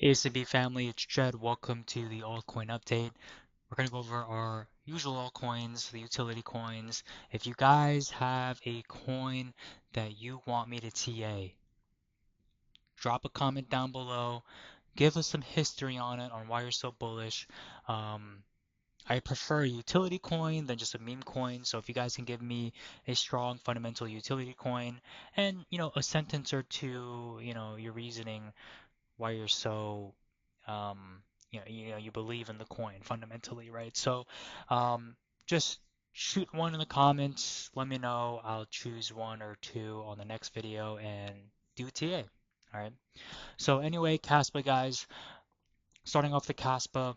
ACB family, it's Jed. Welcome to the altcoin update. We're going to go over our usual altcoins, the utility coins. If you guys have a coin that you want me to TA, drop a comment down below. Give us some history on it, on why you're so bullish. Um, I prefer a utility coin than just a meme coin. So if you guys can give me a strong fundamental utility coin and, a sentence or two, your reasoning why you're so you believe in the coin fundamentally, right? So um, just shoot one in the comments, let me know. I'll choose one or two on the next video and do TA. All right. So anyway, Caspa guys, starting off the Caspa,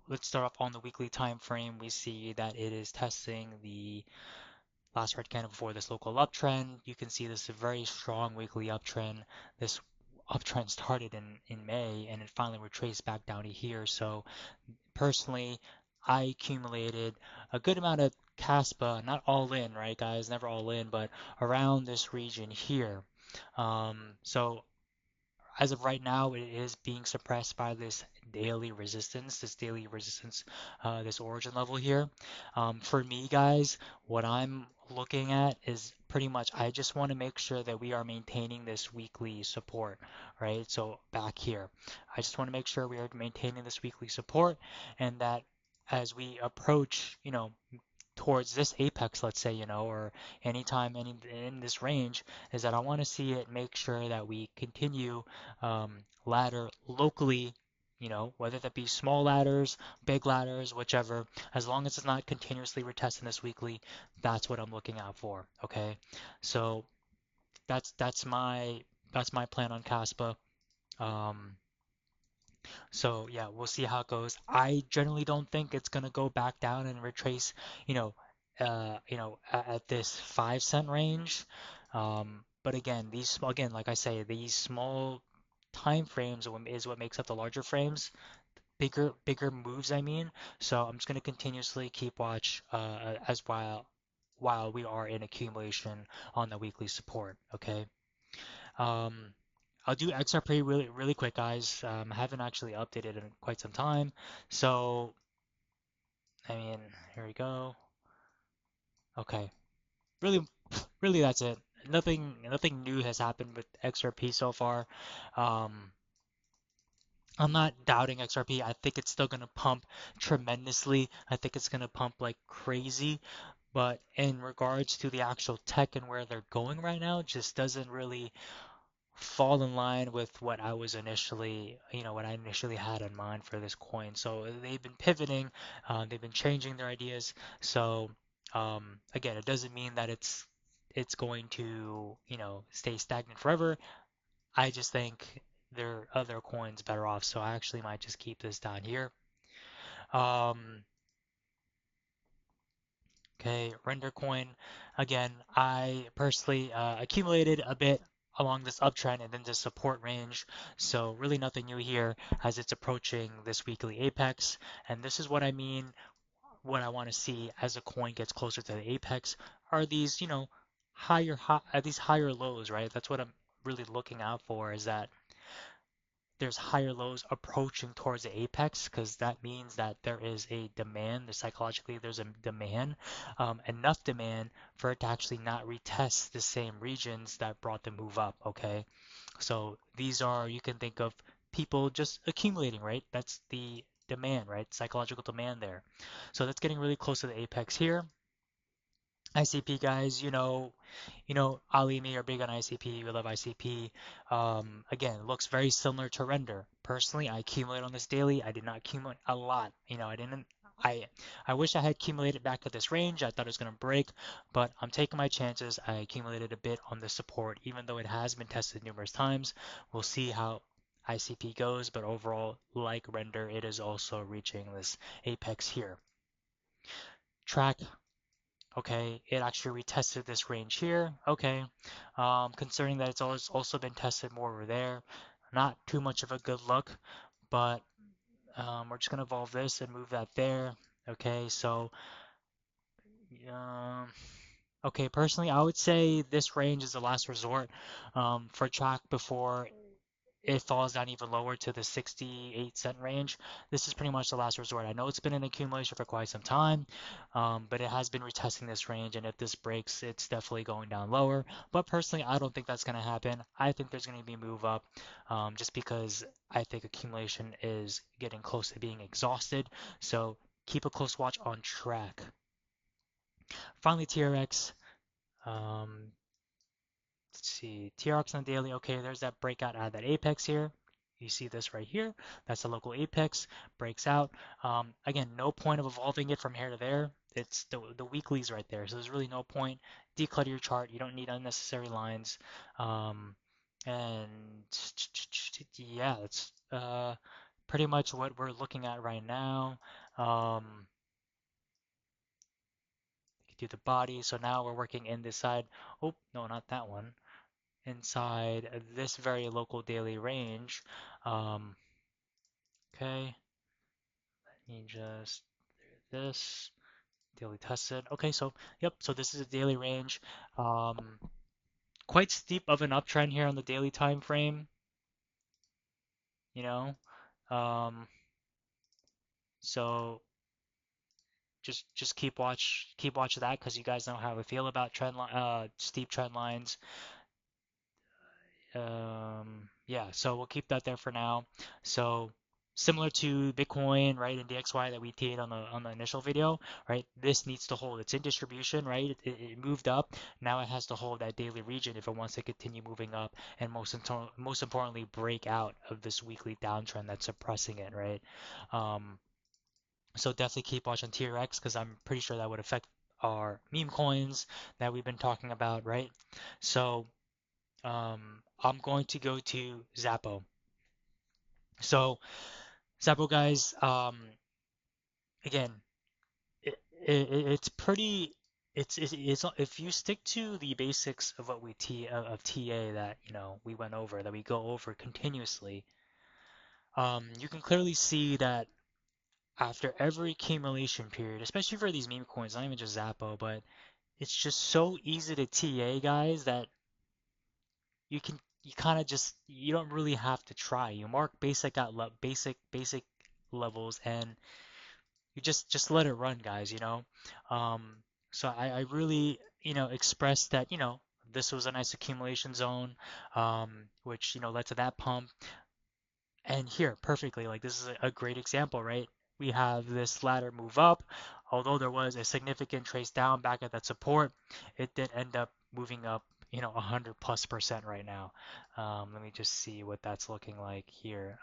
let's start off on the weekly time frame. We see that it is testing the last red candle before this local uptrend. You can see this very strong weekly uptrend. This uptrend started in May and it finally retraced back down to here. So personally, I accumulated a good amount of Caspa, not all in, right, guys? Never all in, but around this region here. So as of right now, it is being suppressed by this daily resistance, this origin level here. For me, guys, what I'm looking at is pretty much I just want to make sure that we are maintaining this weekly support, right? So back here, I just want to make sure we are maintaining this weekly support and that as we approach, towards this apex, let's say, or anytime in this range, is that I want to see it make sure that we continue ladder locally, whether that be small ladders, big ladders, whichever, as long as it's not continuously retesting this weekly, that's what I'm looking out for. Okay, so that's my plan on Caspa. Um, so yeah, we'll see how it goes. I generally don't think it's gonna go back down and retrace, you know, at this 5 cent range. But again, again, like I say, these small time frames is what makes up the larger frames, bigger moves, I mean. So I'm just gonna continuously keep watch as while we are in accumulation on the weekly support. Okay. Um, I'll do XRP really quick, guys. I haven't actually updated in quite some time. So, I mean, here we go. Okay. Really, really, that's it. Nothing new has happened with XRP so far. Um, I'm not doubting XRP. I think it's still gonna pump tremendously. I think it's gonna pump like crazy. But in regards to the actual tech and where they're going right now, it just doesn't really fall in line with what I was initially, what I initially had in mind for this coin. So they've been pivoting, they've been changing their ideas. So again, it doesn't mean that it's going to, stay stagnant forever. I just think there are other coins better off. So I actually might just keep this down here. Um, Okay, render coin. Again, I personally accumulated a bit along this uptrend and then the support range. So really nothing new here as it's approaching this weekly apex. And this is what I mean, what I want to see as a coin gets closer to the apex are these, these higher lows, right? That's what I'm really looking out for is that there's higher lows approaching towards the apex because that means that there is a demand. Psychologically, there's a demand, enough demand for it to actually not retest the same regions that brought the move up. Okay, so these are you can think of people just accumulating, right? That's the demand, right? Psychological demand there. So that's getting really close to the apex here. ICP guys, Ali and me are big on ICP. We love ICP. Again, it looks very similar to render. Personally, I accumulate on this daily. I did not accumulate a lot. I didn't. I I wish I had accumulated back at this range. I thought it was gonna break, but I'm taking my chances. I accumulated a bit on the support, even though it has been tested numerous times. We'll see how ICP goes, but overall, like render, it is also reaching this apex here. Track. Okay, it actually retested this range here. Okay, considering that it's also been tested more over there, not too much of a good look, but we're just gonna evolve this and move that there. Okay, so um, okay, personally, I would say this range is the last resort for track before. it falls down even lower to the 68 cent range, this is pretty much the last resort. I know it's been an accumulation for quite some time, but it has been retesting this range, and if this breaks, it's definitely going down lower. But personally, I don't think that's going to happen. I think there's going to be a move up, just because I think accumulation is getting close to being exhausted. So keep a close watch on track. Finally, TRX. Um, Let's see, TRX on daily. Okay, there's that breakout out of that apex here. You see this right here. That's the local apex. Breaks out. Again, no point of evolving it from here to there. It's the weeklies right there. So there's really no point. Declutter your chart. You don't need unnecessary lines. Um, and yeah, that's pretty much what we're looking at right now. Um, do the body. So now we're working in this side. Oh, no, not that one. Inside this very local daily range. Um, okay, let me just do this daily tested. Okay, so yep, so this is a daily range. Um, Quite steep of an uptrend here on the daily time frame, you know. Um, so just keep watch of that because you guys know how I feel about steep trend lines. Yeah, so we'll keep that there for now. So similar to Bitcoin, right, and DXY that we did on the initial video, right? This needs to hold. It's in distribution, right? It moved up. Now it has to hold that daily region if it wants to continue moving up, and most importantly, break out of this weekly downtrend that's suppressing it, right? Um, so definitely keep watching TRX because I'm pretty sure that would affect our meme coins that we've been talking about, right? So I'm going to go to Zappo. So Zappo guys, again, it's pretty. It's if you stick to the basics of what of TA that we went over that we go over continuously, you can clearly see that after every accumulation period, especially for these meme coins, not even just Zappo, but it's just so easy to TA guys that you kind of just you don't really have to try. You mark basic levels and you just let it run, guys, you know. Um, so I really, expressed that, this was a nice accumulation zone, which, led to that pump. And here, perfectly, like this is a great example, right? We have this ladder move up. Although there was a significant trace down back at that support, it did end up moving up, 100+% right now. Let me just see what that's looking like here.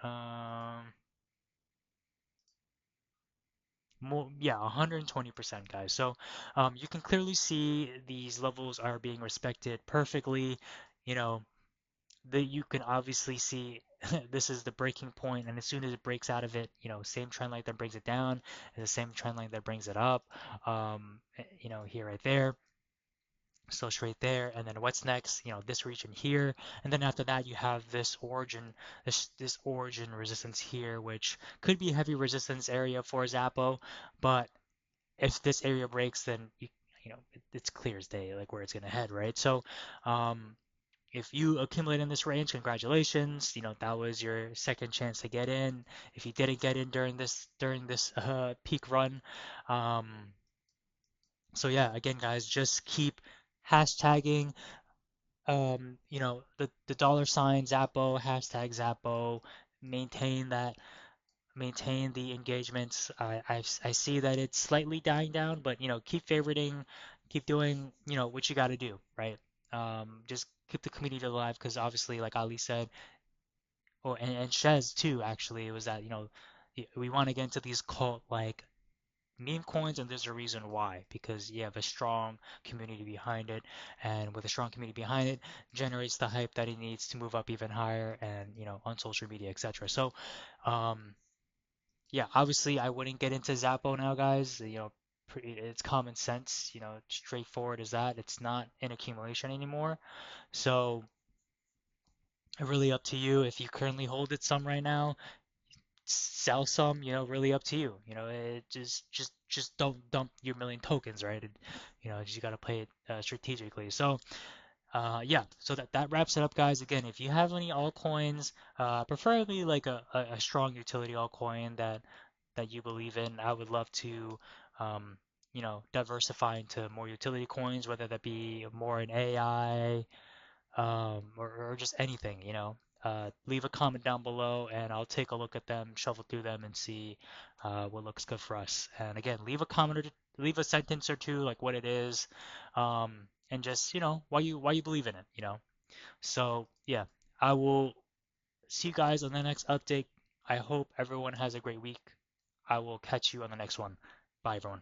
More, yeah, 120% guys. So you can clearly see these levels are being respected perfectly. You know, you can obviously see this is the breaking point, and as soon as it breaks out of it, same trend line that brings it down is the same trend line that brings it up. Here, right there. So straight there, and then what's next? This region here, and then after that you have this origin resistance here, which could be a heavy resistance area for Zappo, but if this area breaks, then it's clear as day, like where it's gonna head, right? So, um, if you accumulate in this range, congratulations. That was your second chance to get in. If you didn't get in during this peak run, um, so yeah, again, guys, just keep hashtagging, the dollar sign Zappo, hashtag Zappo, maintain that maintain the engagements. I see that it's slightly dying down, but keep favoriting, keep doing what you got to do, right? Just keep the community alive because obviously, like Ali said, or and Shez too, actually, it was that we want to get into these cult like meme coins, and there's a reason why because you have a strong community behind it, and with a strong community behind it, generates the hype that it needs to move up even higher, and on social media, etc. So. Um, yeah, obviously I wouldn't get into Zappo now, guys. It's common sense, straightforward as that. It's not an accumulation anymore. So really up to you. If you currently hold it some right now, sell some, really up to you. It just don't dump your million tokens, right? You gotta play it strategically. So Yeah, so that wraps it up, guys. Again, if you have any altcoins, preferably like a strong utility altcoin that you believe in, I would love to, um, diversify into more utility coins, whether that be more in AI, or just anything, leave a comment down below and I'll take a look at them, shuffle through them, and see what looks good for us. And again, leave a comment or leave a sentence or two, like what it is, and just why you believe in it. So yeah, I will see you guys on the next update. I hope everyone has a great week. I will catch you on the next one. Bye, everyone.